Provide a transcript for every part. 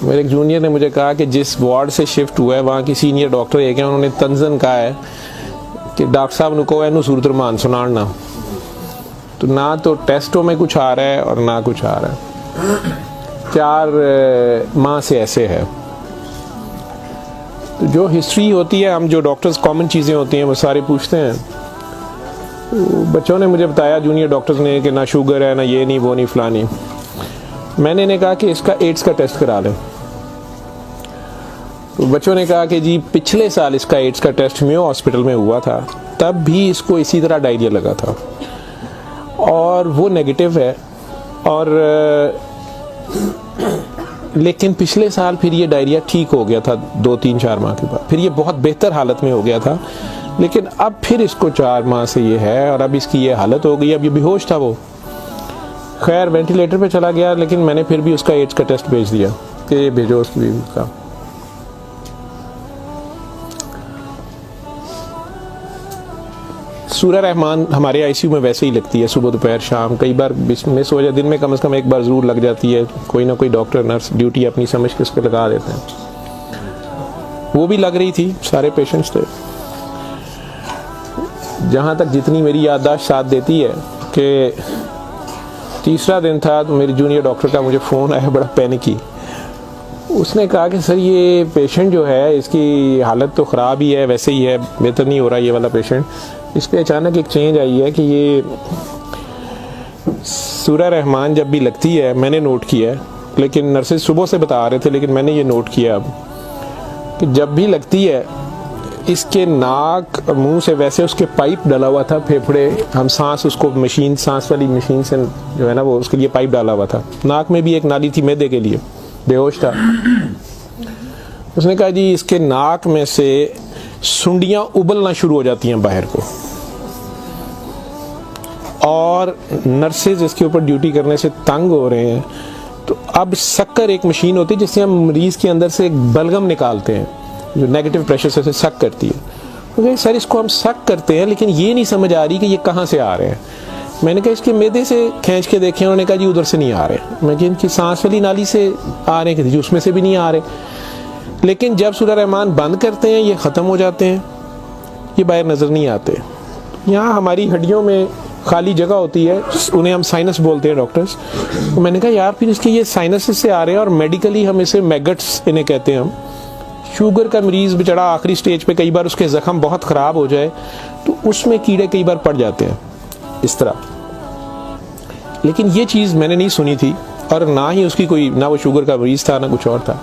मेरे एक जूनियर ने मुझे कहा कि जिस वार्ड से शिफ्ट हुआ है वहाँ की सीनियर डॉक्टर एक है, उन्होंने तंजन कहा है कि डॉक्टर साहब ने कहो इनू सूरत रमान सुनाना। तो ना तो टेस्टों में कुछ आ रहा है और ना कुछ आ रहा है, 4 माह से ऐसे है। तो जो हिस्ट्री होती है, हम जो डॉक्टर्स कॉमन चीज़ें होती हैं वो सारे पूछते हैं। तो बच्चों ने मुझे बताया, जूनियर डॉक्टर्स ने, कि ना शुगर है, ना ये नहीं वो नहीं फलानी। मैंने इन्हें कहा कि इसका एड्स का टेस्ट करा लें। तो बच्चों ने कहा कि जी पिछले साल इसका एड्स का टेस्ट मेयो हॉस्पिटल में हुआ था, तब भी इसको इसी तरह डायरिया लगा था और वो नेगेटिव है, और लेकिन पिछले साल फिर ये डायरिया ठीक हो गया था 2-3-4 माह के बाद, फिर ये बहुत बेहतर हालत में हो गया था, लेकिन अब फिर इसको 4 माह से ये है और अब इसकी ये हालत हो गई। अब ये बेहोश था, वो खैर वेंटिलेटर पे चला गया, लेकिन मैंने फिर भी उसका एड्स का टेस्ट भेज दिया कि भेजो उसकी बीवी का। सूरा रहमान हमारे आईसीयू में वैसे ही लगती है, सुबह दोपहर शाम, कई बार मिस हो जाए, दिन में कम से कम एक बार ज़रूर लग जाती है। कोई ना कोई डॉक्टर नर्स ड्यूटी अपनी समझ के उस पर लगा देते हैं। वो भी लग रही थी, सारे पेशेंट्स थे। जहाँ तक जितनी मेरी याददाश्त साथ देती है कि तीसरा दिन था तो मेरी जूनियर डॉक्टर का मुझे फ़ोन आया, बड़ा पैनिकी। उसने कहा कि सर ये पेशेंट जो है इसकी हालत तो ख़राब ही है, वैसे ही है, बेहतर नहीं हो रहा ये वाला पेशेंट। इस पर अचानक एक चेंज आई है कि ये सूरा रहमान जब भी लगती है, मैंने नोट किया है, लेकिन नर्सेज सुबह से बता रहे थे, लेकिन मैंने ये नोट किया अब कि जब भी लगती है इसके नाक मुंह से वैसे उसके पाइप डाला हुआ था, फेफड़े, हम सांस उसको मशीन, सांस वाली मशीन से जो है ना वो उसके लिए पाइप डाला हुआ था, नाक में भी एक नाली थी मैदे के लिए, बेहोश था। उसने कहा जी इसके नाक में से सुंडियां उबलना शुरू हो जाती हैं बाहर को, और नर्सेज इसके ऊपर ड्यूटी करने से तंग हो रहे हैं। तो अब शक्कर एक मशीन होती है जिससे हम मरीज के अंदर से एक बलगम निकालते हैं जो नेगेटिव प्रेशर से सक करती है। तो सर इसको हम सक करते हैं, लेकिन ये नहीं समझ आ रही कि ये कहाँ से आ रहे हैं। मैंने कहा इसके मैदे से खींच के देखें, उन्होंने कहा जी उधर से नहीं आ रहे। मैं कि इनकी सांस वाली नाली से आ रहे हैं, कि उसमें से भी नहीं आ रहे। लेकिन जब सूरा रहमान बंद करते हैं ये ख़त्म हो जाते हैं, ये बाहर नज़र नहीं आते। यहाँ हमारी हड्डियों में खाली जगह होती है, उन्हें हम साइनस बोलते हैं डॉक्टर्स। तो मैंने कहा यार फिर इसके ये साइनस से आ रहे हैं, और मेडिकली हम इसे मैगट्स इन्हें कहते हैं हम। शुगर का मरीज़ बेचारा आखिरी स्टेज पे, कई बार उसके ज़ख्म बहुत ख़राब हो जाए तो उसमें कीड़े कई बार पड़ जाते हैं इस तरह। लेकिन ये चीज़ मैंने नहीं सुनी थी, और ना ही उसकी कोई, ना वो शुगर का मरीज़ था ना कुछ और था।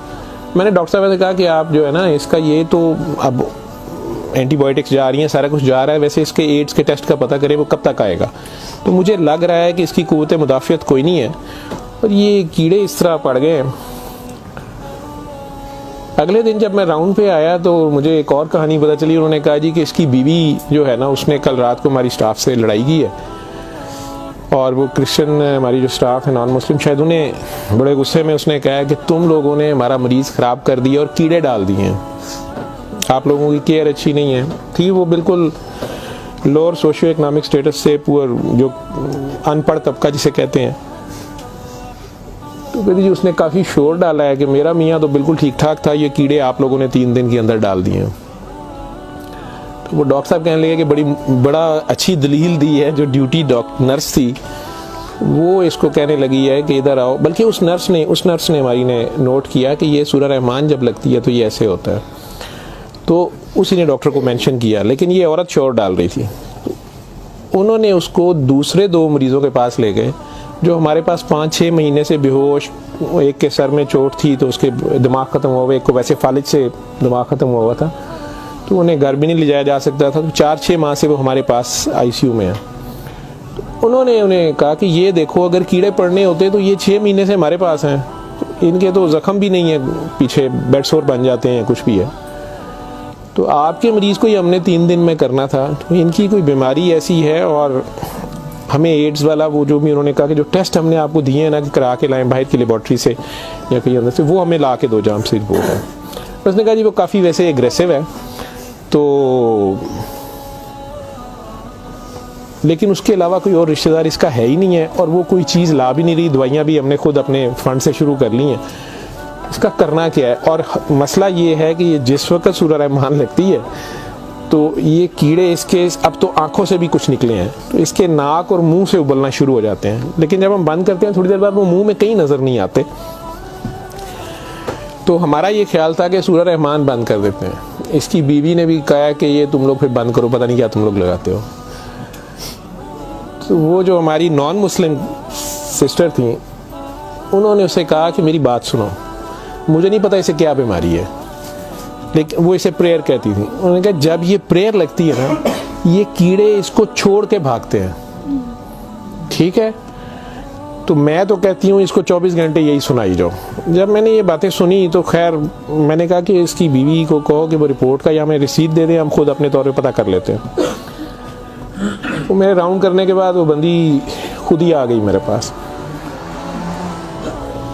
मैंने डॉक्टर साहब से कहा कि आप जो है ना इसका ये तो अब एंटीबायोटिक्स जा रही हैं, सारा कुछ जा रहा है, वैसे इसके एड्स के टेस्ट का पता करें वो कब तक आएगा। तो मुझे लग रहा है कि इसकी क़ुव्वत मुदाफ़ियत कोई नहीं है, और ये कीड़े इस तरह पड़ गए। अगले दिन जब मैं राउंड पे आया तो मुझे एक और कहानी पता चली। उन्होंने कहा जी कि इसकी बीवी जो है ना उसने कल रात को हमारी स्टाफ से लड़ाई की है, और वो क्रिश्चियन हमारी जो स्टाफ है नॉन मुस्लिम, शायद उन्हें बड़े गुस्से में उसने कहा कि तुम लोगों ने हमारा मरीज़ ख़राब कर दिया और कीड़े डाल दिए हैं, आप लोगों की केयर अच्छी नहीं है। थी वो बिल्कुल लोअर सोशियो इकनॉमिक स्टेटस से, पुअर, जो अनपढ़ तबका जिसे कहते हैं। तो कहती जी उसने काफ़ी शोर डाला है कि मेरा मियाँ तो बिल्कुल ठीक ठाक था, ये कीड़े आप लोगों ने 3 दिन के अंदर डाल दिए हैं। तो वो डॉक्टर साहब कहने लगे कि बड़ा अच्छी दलील दी है। जो ड्यूटी नर्स थी वो इसको कहने लगी है कि इधर आओ, बल्कि उस नर्स ने हमारी ने नोट किया कि ये सूरा रहमान जब लगती है तो ये ऐसे होता है। तो उसी ने डॉक्टर को मेंशन किया, लेकिन ये औरत शोर डाल रही थी। तो उन्होंने उसको दूसरे 2 मरीज़ों के पास ले गए जो हमारे पास 5-6 महीने से बेहोश, एक के सर में चोट थी तो उसके दिमाग ख़त्म हुआ हुआ, एक को वैसे फालिज से दिमाग ख़त्म हुआ हुआ था, तो उन्हें घर भी नहीं ले जाया जा सकता था। तो 4-6 माह से वो हमारे पास आईसीयू में है। तो उन्होंने उन्हें कहा कि ये देखो अगर कीड़े पड़ने होते तो ये 6 महीने से हमारे पास हैं, तो इनके तो ज़ख्म भी नहीं है, पीछे बेड सोर बन जाते हैं, कुछ भी है। तो आपके मरीज़ को ये हमने 3 दिन में करना था, तो इनकी कोई बीमारी ऐसी है, और हमें एड्स वाला वो जो भी उन्होंने कहा कि जो टेस्ट हमने आपको दिए हैं ना कि करा के लाएं बाहर की लेबॉर्ट्री से या कहीं अंदर से, वो हमें ला के दो जहाँ से रिपोर्ट है। उसने कहा जी वो काफ़ी वैसे एग्रेसिव है, तो लेकिन उसके अलावा कोई और रिश्तेदार इसका है ही नहीं है, और वो कोई चीज़ ला भी नहीं रही। दवाइयाँ भी हमने खुद अपने फंड से शुरू कर ली हैं। इसका करना क्या है। और मसला ये है कि ये जिस वक्त सूरह रहमान लगती है तो ये कीड़े इसके अब तो आंखों से भी कुछ निकले हैं, तो इसके नाक और मुंह से उबलना शुरू हो जाते हैं। लेकिन जब हम बंद करते हैं थोड़ी देर बाद वो मुंह में कहीं नज़र नहीं आते। तो हमारा ये ख्याल था कि सूरह रहमान बंद कर देते हैं। इसकी बीवी ने भी कहा कि ये तुम लोग फिर बंद करो, पता नहीं क्या तुम लोग लगाते हो। तो वो जो हमारी नॉन मुस्लिम सिस्टर थी उन्होंने उसे कहा कि मेरी बात सुनो, मुझे नहीं पता इसे क्या बीमारी है, लेकिन वो इसे प्रेयर कहती थी। उन्होंने कहा जब ये प्रेयर लगती है ना, ये कीड़े इसको छोड़ के भागते हैं, ठीक है। तो मैं तो कहती हूँ इसको 24 घंटे यही सुनाई जाओ। जब मैंने ये बातें सुनी तो खैर मैंने कहा कि इसकी बीवी को कहो कि वो रिपोर्ट का या हमें रसीद दे दें, हम खुद अपने तौर पे पता कर लेते हैं। तो मेरे राउंड करने के बाद वो बंदी खुद ही आ गई मेरे पास।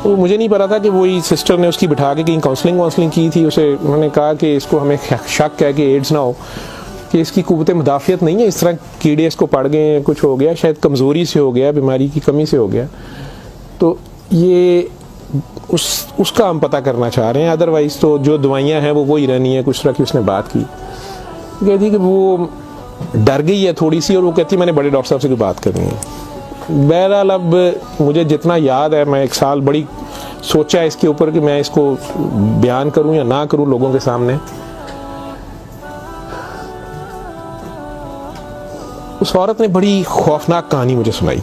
तो मुझे नहीं पता था कि वही सिस्टर ने उसकी बिठा के कहीं काउंसलिंग की थी। उसे उन्होंने कहा कि इसको हमें शक है कि एड्स ना हो, कि इसकी कुव्वत मुदाफ़ियत नहीं है, इस तरह कीड़े इसको पड़ गए, कुछ हो गया, शायद कमज़ोरी से हो गया, बीमारी की कमी से हो गया। तो ये उसका हम पता करना चाह रहे हैं। अदरवाइज़ तो जो दवाइयाँ हैं वो वही रहनी है। कुछ तरह की उसने बात की, कहती कि वो डर गई है थोड़ी सी, और वो कहती मैंने बड़े डॉक्टर साहब से कोई बात करनी है। बहरहाल अब मुझे जितना याद है, मैं 1 साल बड़ी सोचा है इसके ऊपर कि मैं इसको बयान करूं या ना करूं लोगों के सामने। उस औरत ने बड़ी खौफनाक कहानी मुझे सुनाई।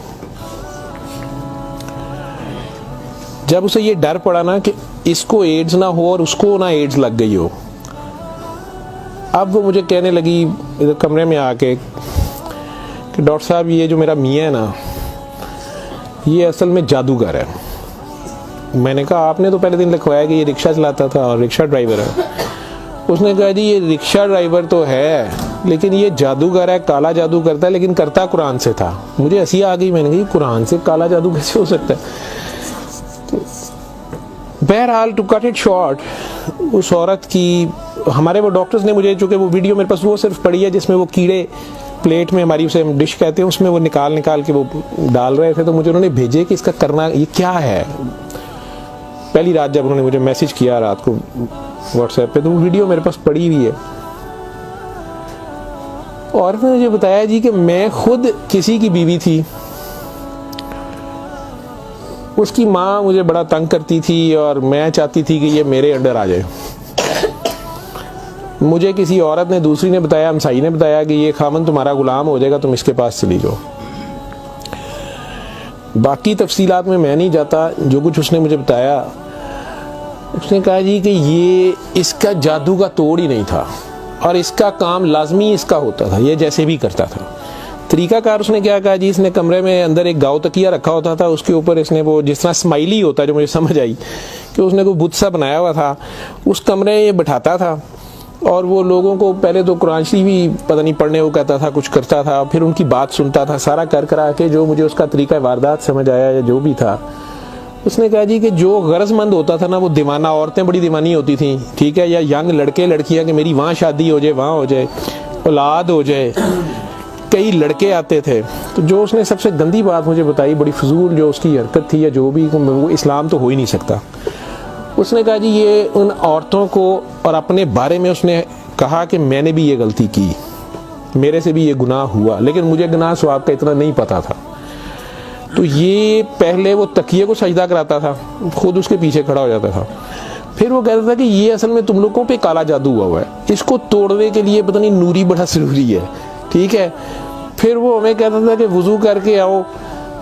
जब उसे ये डर पड़ा ना कि इसको एड्स ना हो और उसको ना एड्स लग गई हो, अब वो मुझे कहने लगी इधर कमरे में आके कि डॉक्टर साहब ये जो मेरा मियाँ है ना, ये असल में जादूगर है। मैंने कहा आपने तो पहले दिन लिखवाया कि ये रिक्शा चलाता था और रिक्शा ड्राइवर है। उसने कहा जी ये रिक्शा ड्राइवर तो है, लेकिन ये जादूगर है, काला जादू करता है, लेकिन करता कुरान से था। मुझे हंसी आ गई, मैंने कहा कुरान से काला जादू कैसे हो सकता है। बहरहाल टू कट इट शॉर्ट, उस औरत की हमारे वो डॉक्टर्स ने मुझे, चूँकि वो वीडियो मेरे पास वो सिर्फ पड़ी है जिसमें वो कीड़े प्लेट में, हमारी उसे हम डिश कहते हैं, उसमें वो निकाल के वो डाल रहे थे। तो मुझे उन्होंने भेजे कि इसका करना ये क्या है। पहली रात जब उन्होंने मुझे मैसेज किया रात को व्हाट्सएप पे, तो वो वीडियो मेरे पास पड़ी हुई है। और उसने मुझे बताया जी कि मैं खुद किसी की बीवी थी, उसकी माँ मुझे बड़ा तंग करती थी और मैं चाहती थी कि ये मेरे अंडर आ जाए। मुझे किसी औरत ने, दूसरी ने बताया, हमसाई ने बताया कि ये खामन तुम्हारा गुलाम हो जाएगा, तुम इसके पास चली जाओ। बाकी तफसीलात में मैं नहीं जाता। जो कुछ उसने मुझे बताया, उसने कहा जी कि ये इसका जादू का तोड़ ही नहीं था और इसका काम लाजमी इसका होता था, ये जैसे भी करता था। तरीकाकार उसने क्या कहा जी, इसने कमरे में अंदर एक गाव तकिया रखा होता था, उसके ऊपर इसने वो जिस तरह स्माइली होता है, जो मुझे समझ आई कि उसने कोई बुत सा बनाया हुआ था, उस कमरे में ये बिठाता था और वो लोगों को पहले तो कुरान शरीफ भी पता नहीं पढ़ने वो कहता था, कुछ करता था, फिर उनकी बात सुनता था, सारा कर करा के जो मुझे उसका तरीका वारदात समझ आया या जो भी था। उसने कहा जी कि जो गरजमंद होता था ना, वो दीवाना, औरतें बड़ी दीवानी होती थी, ठीक है, या यंग लड़के लड़कियां कि मेरी वहाँ शादी हो जाए, वहाँ हो जाए, औलाद हो जाए, कई लड़के आते थे। तो जो उसने सबसे गंदी बात मुझे बताई, बड़ी फजूल जो उसकी हरकत थी या जो भी, वो इस्लाम तो हो ही नहीं सकता। उसने कहा जी ये उन औरतों को, और अपने बारे में उसने कहा कि मैंने भी ये गलती की, मेरे से भी ये गुनाह हुआ, लेकिन मुझे गुनाह सवाब का इतना नहीं पता था। तो ये पहले वो तकिए को सजदा कराता था, खुद उसके पीछे खड़ा हो जाता था, फिर वो कहता था कि ये असल में तुम लोगों पे काला जादू हुआ है, इसको तोड़ने के लिए पता नहीं नूरी बड़ा ज़रूरी है, ठीक है। फिर वो हमें कहता था कि वुज़ू करके आओ,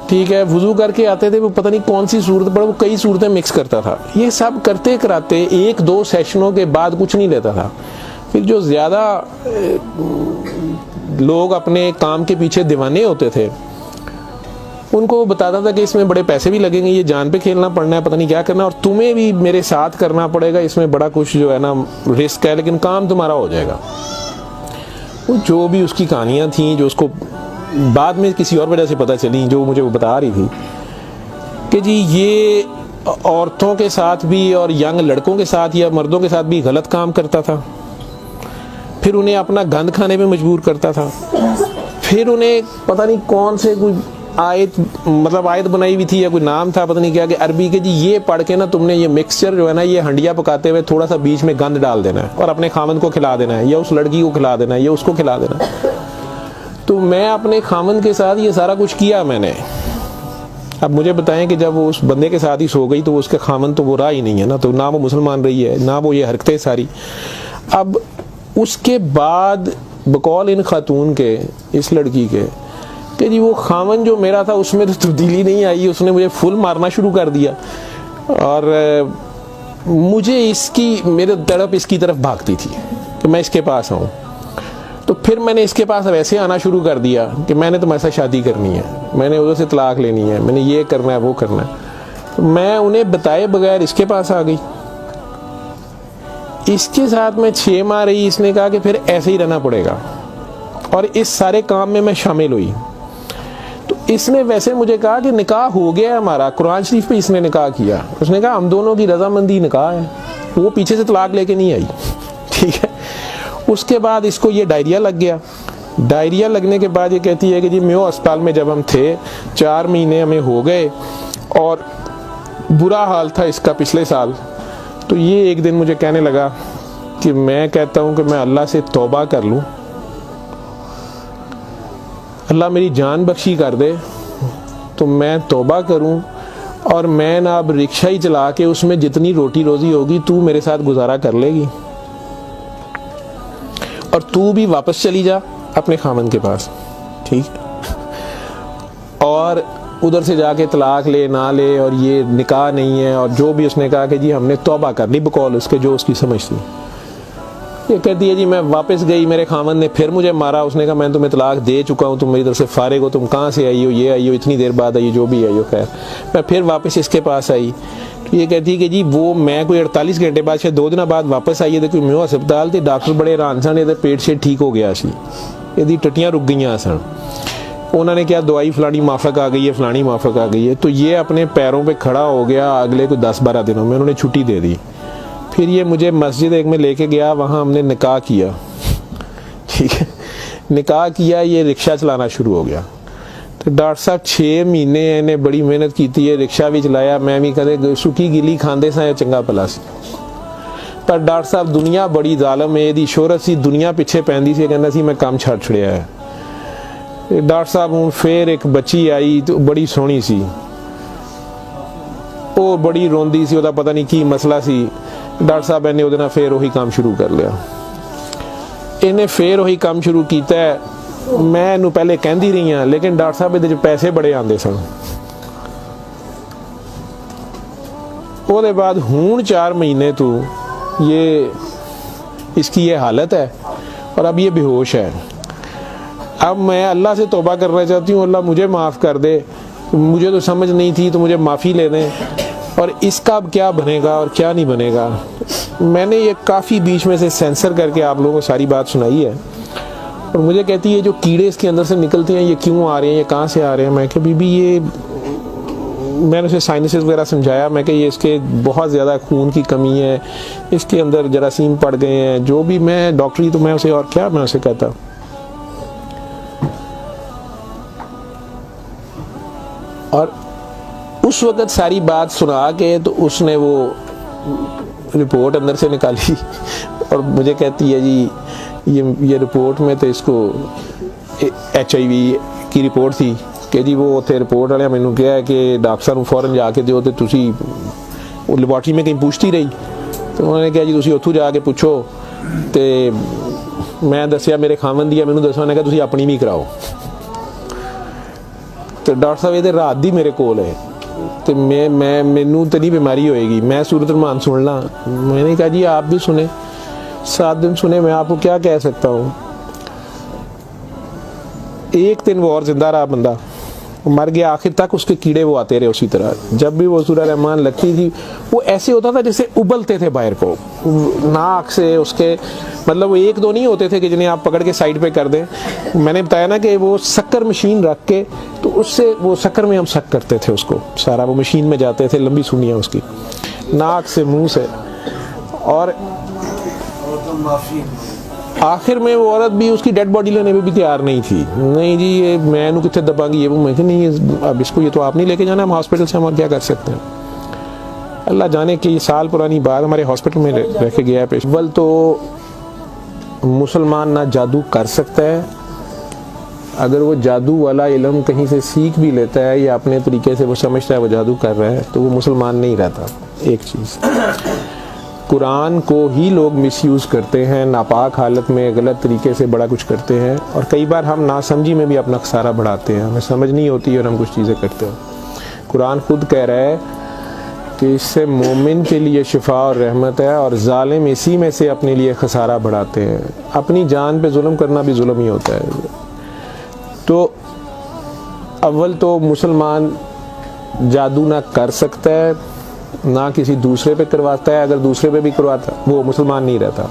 ठीक है, वुज़ू करके आते थे, वो पता नहीं कौन सी सूरत पर वो कई सूरतें मिक्स करता था। ये सब करते कराते 1-2 सेशनों के बाद कुछ नहीं लेता था। फिर जो ज़्यादा लोग अपने काम के पीछे दीवाने होते थे, उनको वो बताता था कि इसमें बड़े पैसे भी लगेंगे, ये जान पे खेलना पड़ना है, पता नहीं क्या करना, और तुम्हें भी मेरे साथ करना पड़ेगा, इसमें बड़ा कुछ जो है ना रिस्क है, लेकिन काम तुम्हारा हो जाएगा। वो जो भी उसकी कहानियाँ थीं, जो उसको बाद में किसी और वजह से पता चली, जो मुझे वो बता रही थी कि जी ये औरतों के साथ भी और यंग लड़कों के साथ या मर्दों के साथ भी गलत काम करता था, फिर उन्हें अपना गंद खाने में मजबूर करता था, फिर उन्हें पता नहीं कौन से कोई आयत, मतलब आयत बनाई हुई थी या कोई नाम था पता नहीं क्या, कि अरबी के जी ये पढ़ के ना तुमने ये मिक्सचर जो है ना, ये हंडिया पकाते हुए थोड़ा सा बीच में गंद डाल देना है और अपने खामंद को खिला देना है, या उस लड़की को खिला देना है, या उसको खिला देना है। तो मैं अपने खामंद के साथ ये सारा कुछ किया मैंने। अब मुझे बताएं कि जब वो उस बंदे के साथ ही सो गई तो उसके खामंद तो वो रहा ही नहीं है ना, तो ना वो मुसलमान रही है ना वो ये हरकतें सारी। अब उसके बाद बकौल इन खातून के, इस लड़की के, कि जी वो खामन जो मेरा था उसमें तो तब्दीली नहीं आई, उसने मुझे फुल मारना शुरू कर दिया और मुझे इसकी, मेरे तड़प इसकी तरफ भागती थी कि मैं इसके पास आऊँ। तो फिर मैंने इसके पास वैसे आना शुरू कर दिया कि मैंने तुम्हारे साथ शादी करनी है, मैंने उधर से तलाक लेनी है, मैंने ये करना है वो करना है। तो मैं उन्हें बताए बगैर इसके पास आ गई। इसके साथ मैं 6 माह रही। इसने कहा कि फिर ऐसे ही रहना पड़ेगा और इस सारे काम में मैं शामिल हुई। तो इसने वैसे मुझे कहा कि निकाह हो गया हमारा, कुरान शरीफ पे इसने निकाह किया। उसने कहा हम दोनों की रजामंदी निकाह है, वो पीछे से तलाक लेके नहीं आई, ठीक है। उसके बाद इसको ये डायरिया लग गया। डायरिया लगने के बाद ये कहती है कि जी मेयो अस्पताल में जब हम थे 4 महीने हमें हो गए और बुरा हाल था इसका पिछले साल। तो ये एक दिन मुझे कहने लगा कि मैं कहता हूँ कि मैं अल्लाह से तौबा कर लूँ, अल्लाह मेरी जान बख्शी कर दे तो मैं तौबा करूँ और मैं ना अब रिक्शा ही चला के उसमें जितनी रोटी रोजी होगी तू मेरे साथ गुजारा कर लेगी और तू भी वापस चली जा अपने खामन के पास, ठीक। और उधर से जाके तलाक ले ना ले और ये निकाह नहीं है और जो भी उसने कहा कि जी हमने तौबा कर ली बकौल उसके, जो उसकी समझ थी। ये कहती है जी मैं वापस गई, मेरे खामन ने फिर मुझे मारा। उसने कहा मैं तुम्हें तलाक दे चुका हूँ, तुम मेरी तरफ से फारिग हो, तुम कहाँ से आई हो, ये आई हो, इतनी देर बाद आई हो, जो भी आई हो। खैर मैं फिर वापस इसके पास आई। ये कहती है कि जी वो मैं कोई 48 घंटे बाद, शायद 2 दिन बाद वापस आई है। कोई मैं अस्पताल थे, डॉक्टर बड़े हैरान सन, ये पेट से ठीक हो गया सी, यदि टट्टियाँ रुक गई सन। उन्होंने क्या दवाई फलानी माफक आ गई है, फलानी माफक आ गई है। तो ये अपने पैरों पे खड़ा हो गया। अगले कोई 10-12 दिनों में उन्होंने छुट्टी दे दी। फिर ये मुझे मस्जिद एक में लेके गया, वहाँ हमने निकाह किया, ठीक है। निकाह किया, ये रिक्शा चलाना शुरू हो गया। तो डॉक्टर साहब 6 महीने इन्हें बड़ी मेहनत की थी, ये रिक्शा भी चलाया, मैं भी कदे सुखी गिली खांदे सा चंगा भला सी। पर डॉक्टर साहब दुनिया बड़ी जालम है, यदी शोहरत सी दुनिया पिछे पैंदी सी, कहना सी मैं काम छड़ छड़िया है। डॉक्टर साहब हूँ फिर एक बच्ची आई तो बड़ी सोहनी सी, वो बड़ी रोंदी सी, ਉਹਦਾ पता नहीं की मसला सी। डॉक्टर साहब ने ਉਹਦੇ ਨਾਲ फिर वही काम शुरू कर लिया। इन्हें फिर वही काम शुरू किया है। मैं ਇਹਨੂੰ पहले कहती रही हाँ, लेकिन डॉक्टर साहब ਇਹਦੇ 'ਚ पैसे बड़े आते सन। ਉਹਦੇ बाद हूँ 4 महीने तो ये इसकी ये हालत है और अब ये बेहोश है। अब मैं अल्लाह से तौबा करना चाहती हूँ, अल्लाह मुझे माफ़ कर दे, मुझे तो समझ नहीं थी तो मुझे माफ़ी ले दें, और इसका अब क्या बनेगा और क्या नहीं बनेगा। मैंने ये काफ़ी बीच में से सेंसर करके आप लोगों को सारी बात सुनाई है। और मुझे कहती है जो कीड़े इसके अंदर से निकलते हैं ये क्यों आ रहे हैं, ये कहाँ से आ रहे हैं। मैं कि बीबी ये, मैंने उसे साइनसेस वगैरह समझाया। मैं कि ये इसके बहुत ज़्यादा खून की कमी है, इसके अंदर जरासीम पड़ गए हैं, जो भी। मैं डॉक्टरी तो मैं उसे और क्या मैं उसे कहता। और उस वक़्त सारी बात सुना के तो उसने वो रिपोर्ट अंदर से निकाली और मुझे कहती है जी ये रिपोर्ट में तो इसको HIV की रिपोर्ट थी कि जी वो उत्थे रिपोर्ट वाले मैनू कहा है कि डॉक्टर साहब फौरन जाके दिओ तो तुसी वो लैबोरेटरी में कहीं पूछती रही। तो उन्होंने कहा जी तुसी उत्थों जाके पूछो। तो मैं दसिया मेरे खामन दी मैनू दसो, उन्होंने कहा तुसी अपनी भी कराओ। तो डॉक्टर साहब ये रात दी मेरे कोल है तो मैनू तो नहीं बीमारी होएगी, मैं सूरत रमान सुन ला। मैंने कहा जी आप भी सुने, 7 दिन सुने, मैं आपको क्या कह सकता हूँ। 1 दिन वो और जिंदा रहा, बंदा मर गया। आखिर तक उसके कीड़े वो आते रहे उसी तरह। जब भी वो सूरह रहमान लगती थी वो ऐसे होता था जैसे उबलते थे बाहर को, नाक से उसके, मतलब वो 1-2 नहीं होते थे कि जिन्हें आप पकड़ के साइड पे कर दें। मैंने बताया ना कि वो शक्कर मशीन रख के तो उससे वो शक्कर में हम शक करते थे उसको सारा, वो मशीन में जाते थे, लंबी सुनियाँ उसकी नाक से मुंह से। और आखिर में वो औरत भी उसकी डेड बॉडी लेने में भी तैयार नहीं थी। नहीं जी ये मैं कितने दबांगी, ये वो मैं कि नहीं अब इसको ये तो आप नहीं लेके जाना, हम हॉस्पिटल से हम और क्या कर सकते हैं। अल्लाह जाने कि ये साल पुरानी बात हमारे हॉस्पिटल में रह के गया पेश। अव्वल तो मुसलमान ना जादू कर सकता है, अगर वो जादू वाला इल्म कहीं से सीख भी लेता है या अपने तरीके से वो समझता है वो जादू कर रहा है तो वो मुसलमान नहीं रहता। एक चीज़, कुरान को ही लोग मिसयूज़ करते हैं, नापाक हालत में गलत तरीके से बड़ा कुछ करते हैं और कई बार हम नासमझी में भी अपना खसारा बढ़ाते हैं, हमें समझ नहीं होती और हम कुछ चीज़ें करते हैं। कुरान खुद कह रहा है कि इससे मोमिन के लिए शिफा और रहमत है और जालिम इसी में से अपने लिए खसारा बढ़ाते हैं। अपनी जान पे जुल्म करना भी जुल्म ही होता है। तो अव्वल तो मुसलमान जादू ना कर सकता है ना किसी दूसरे पे करवाता है, अगर दूसरे पे भी करवाता वो मुसलमान नहीं रहता।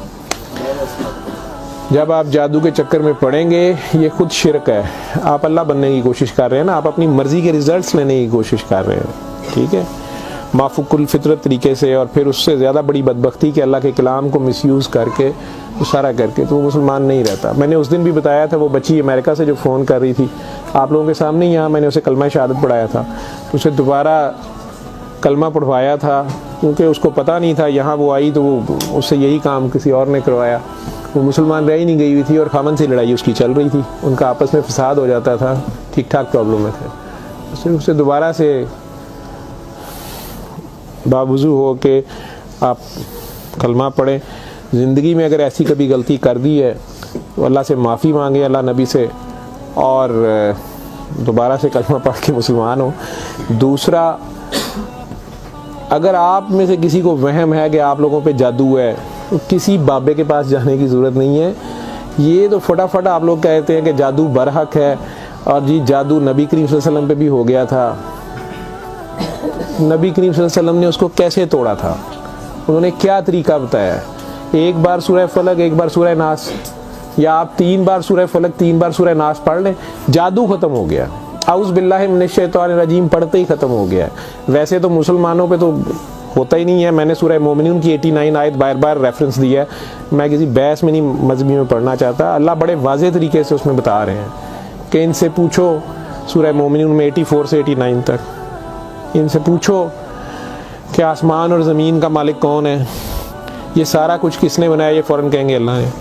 जब आप जादू के चक्कर में पड़ेंगे ये खुद शिरक है, आप अल्लाह बनने की कोशिश कर रहे हैं ना, आप अपनी मर्जी के रिजल्ट्स लेने की कोशिश कर रहे हैं, ठीक है, माफुकुल फितरत तरीके से, और फिर उससे ज़्यादा बड़ी बदबख्ती कि अल्लाह के कलाम को मिसयूज़ करके वो सारा करके, तो वो मुसलमान नहीं रहता। मैंने उस दिन भी बताया था, वो बच्ची अमेरिका से जो फ़ोन कर रही थी आप लोगों के सामने ही, यहाँ मैंने उसे कलमा शहादत पढ़ाया था, उसे दोबारा कलमा पढ़वाया था क्योंकि उसको पता नहीं था। यहाँ वो आई तो वो उससे यही काम किसी और ने करवाया, वो मुसलमान रह ही नहीं गई हुई थी और खामन से लड़ाई उसकी चल रही थी, उनका आपस में फसाद हो जाता था, ठीक ठाक प्रॉब्लम में थे। उससे दोबारा से बावजू हो के आप कलमा पढ़ें, ज़िंदगी में अगर ऐसी कभी गलती कर दी है तो अल्लाह से माफ़ी मांगे, अल्लाह नबी से, और दोबारा से कलमा पढ़ के मुसलमान हो। दूसरा, अगर आप में से किसी को वहम है कि आप लोगों पे जादू है तो किसी बाबे के पास जाने की ज़रूरत नहीं है। ये तो फटाफट आप लोग कहते हैं कि जादू बरहक है और जी जादू नबी करीम सल्लल्लाहु अलैहि वसल्लम पे भी हो गया था। नबी करीम सल्लल्लाहु अलैहि वसल्लम ने उसको कैसे तोड़ा था, उन्होंने क्या तरीका बताया, एक बार सूरह फलक एक बार सूरह नास, या आप 3 बार सूरह फलक 3 बार सूरह नास पढ़ लें, जादू ख़त्म हो गया। औज़ु बिल्लाहि मिनश शैतानिर रजीम पढ़ते ही ख़त्म हो गया है। वैसे तो मुसलमानों पे तो होता ही नहीं है। मैंने सूरह मोमिनून की 89 आयत बार बार रेफरेंस दिया है, मैं किसी बहस में नहीं मजहबी में पढ़ना चाहता। अल्लाह बड़े वाज़ेह तरीके से उसमें बता रहे हैं कि इनसे पूछो, सूरह मोमिनून में 84 से 89 तक, इनसे पूछो कि आसमान और ज़मीन का मालिक कौन है, ये सारा कुछ किसने बनाया, ये फ़ौरन कहेंगे अल्लाह ने।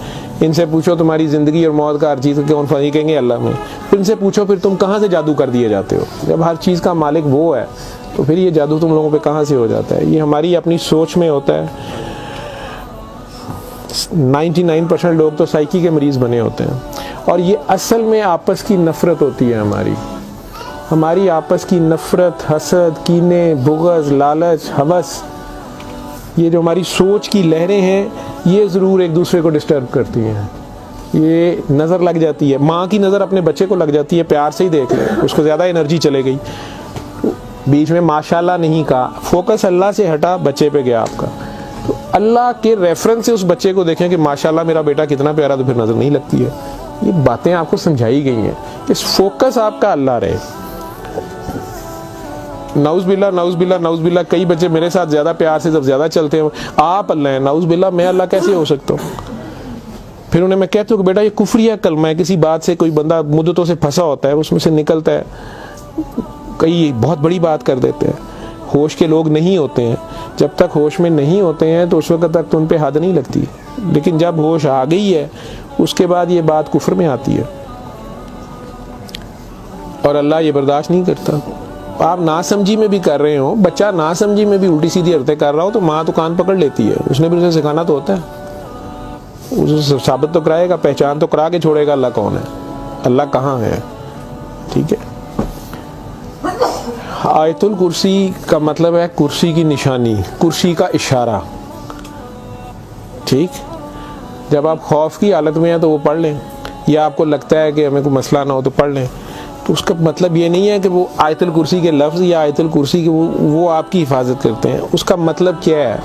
इनसे पूछो तुम्हारी ज़िंदगी और मौत का हर चीज़ कौन फनी, कहेंगे अल्लाह में। फिर इनसे पूछो फिर तुम कहाँ से जादू कर दिए जाते हो, जब हर चीज़ का मालिक वो है तो फिर ये जादू तुम लोगों पे कहाँ से हो जाता है। ये हमारी अपनी सोच में होता है। 99% लोग तो साइकी के मरीज़ बने होते हैं और ये असल में आपस की नफ़रत होती है हमारी आपस की नफ़रत, हसद, कीने, बुग़्ज़, लालच, हवस, ये जो हमारी सोच की लहरें हैं ये ज़रूर एक दूसरे को डिस्टर्ब करती हैं। ये नज़र लग जाती है, माँ की नज़र अपने बच्चे को लग जाती है, प्यार से ही देख ले, उसको ज़्यादा एनर्जी चले गई, बीच में माशाल्लाह नहीं कहा, फोकस अल्लाह से हटा, बच्चे पे गया आपका। तो अल्लाह के रेफरेंस से उस बच्चे को देखें कि माशाल्लाह मेरा बेटा कितना प्यारा, तो फिर नज़र नहीं लगती है। ये बातें आपको समझाई गई हैं, इस फोकस आपका अल्लाह रहे। नाउज़ बिल्ला, कई बच्चे मेरे साथ ज़्यादा प्यार से जब ज़्यादा चलते हैं, आप अल्लाह हैं, नाउज़ बिल्ला मैं अल्लाह कैसे हो सकता हूँ। फिर उन्हें मैं कहता हूँ कि बेटा ये कुफ्रिया कलमा है, किसी बात से कोई बंदा मुद्दतों से फंसा होता है, उसमें से निकलता है, कई बहुत बड़ी बात कर देते हैं। होश के लोग नहीं होते हैं, जब तक होश में नहीं होते हैं तो उस वक्त तक तो उन पे हद नहीं लगती, लेकिन जब होश आ गई है उसके बाद ये बात कुफ्र में आती है और अल्लाह ये बर्दाश्त नहीं करता। आप नासमझी में भी कर रहे हो, बच्चा नासमझी में भी उल्टी सीधी हरकतें कर रहा हो तो माँ तो कान पकड़ लेती है, उसने भी उसे सिखाना तो होता है, उसे साबित तो कराएगा, पहचान तो करा के छोड़ेगा अल्लाह कौन है, अल्लाह कहाँ है। ठीक है, आयतुल कुर्सी का मतलब है कुर्सी की निशानी, कुर्सी का इशारा। ठीक, जब आप खौफ की हालत में हैं तो वो पढ़ लें, या आपको लगता है कि हमें कोई मसला ना हो तो पढ़ लें, तो उसका मतलब ये नहीं है कि वो आयतुल कुर्सी के लफ्ज़ या आयतुल कुर्सी के वो आपकी हिफाजत करते हैं। उसका मतलब क्या है,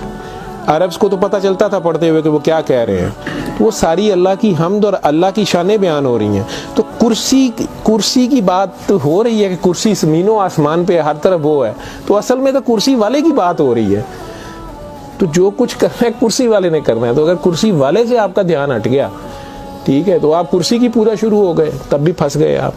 अरब्स को तो पता चलता था पढ़ते हुए कि वो क्या कह रहे हैं, तो वो सारी अल्लाह की हम्द और अल्लाह की शानें बयान हो रही हैं। तो कुर्सी की बात तो हो रही है कि कुर्सी ज़मीनों आसमान पे हर तरफ वो है, तो असल में तो कुर्सी वाले की बात हो रही है। तो जो कुछ करना है कुर्सी वाले ने करना है, तो अगर कुर्सी वाले से आपका ध्यान हट गया ठीक है, तो आप कुर्सी की पूरा शुरू हो गए, तब भी फंस गए आप।